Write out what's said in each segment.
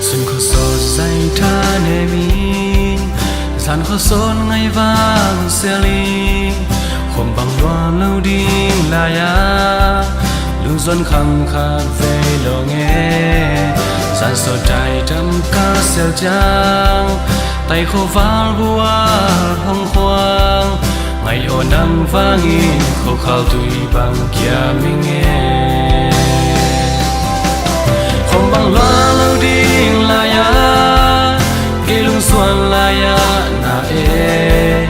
xuân khó sốt say tha nề mi dàn khó sốt ngày vang xe ly khom bằng loa lâu đi là ya lưu xuân khăng khát về lo nghe dàn sốt trái trăm cá xeo trắng tay khô vál bùa hồng khoang ngày ô nắng vang in khô khao tùy bằng kia mình nghe khom bằng loa lâu đi là ya cái lung xuân là ya na e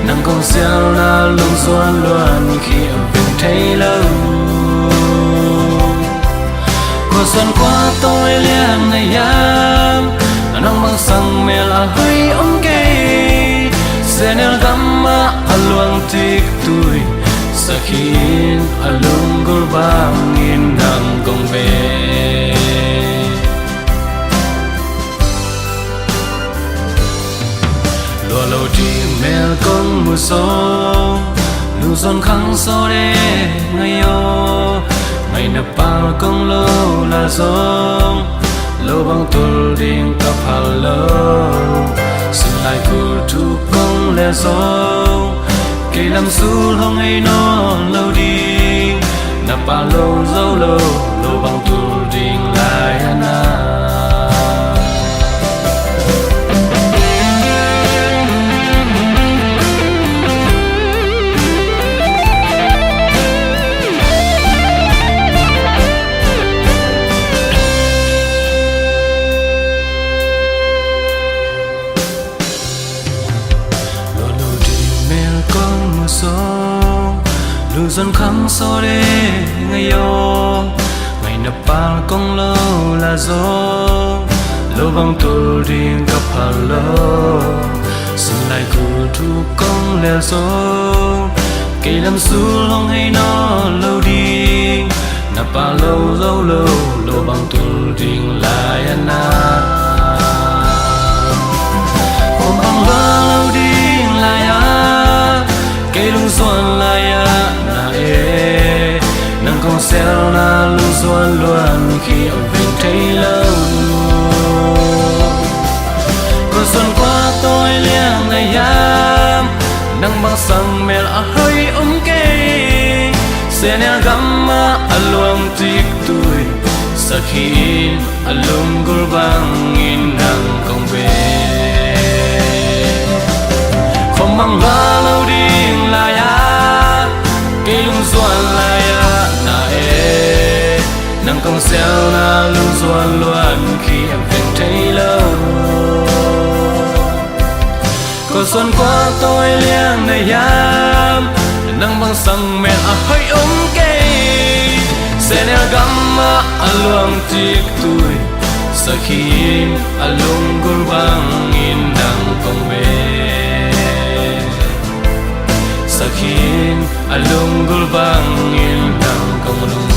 nắng công xeo na lung xuân luôn khi ở bên thấy lâu của xuân qua tôi liền này yam nắng mang sang mẹ là hơi ấm cây sẽ nêu gắm mà luang tik tuổi sa khin alung gol bang in nang công về lúa lâu đi mel công mùa sâu lưu xuân khăng so đê ngày yo ngày nấp bao công lâu là giông lâu băng tul đinh cặp hà lâu xin lại cụ thu công lẽ giông cây làm su không hay nó lâu đi nấp bao lâu dấu lâu lâu băng tul đinh lại ana lưu xuân khăng so đê ngày yo ngày nấp bao công lâu là gió lâu băng tul riêng cặp hà lâu xin lại cụ thu công lẽ gió cây làm su long hay nó lâu đi nấp bao lâu dấu lâu lâu băng tul riêng lại ana ôm băng loa lâu đi là ya cây lung xuân là ya nắng công xeo na lưu xuân luôn khi ở bên thấy lâu còn xuân qua tôi liền này yam nắng băng sang mẹ là hơi ấm cây sẽ nè gắm mà luang tik tuổi sa khi alung gol bang in nang công về không mang hoa lâu đi là ya cây lung xuân là ya na e nắng công xeo na lung xuân luôn khi em về thấy lâu còn xuân qua tôi liền này yam nắng băng sang mẹ hơi ấm cây sẽ nè gắm mà luang tik tuổi sa khi alung gol bang in nang công về sa khi alung gol bang in nang công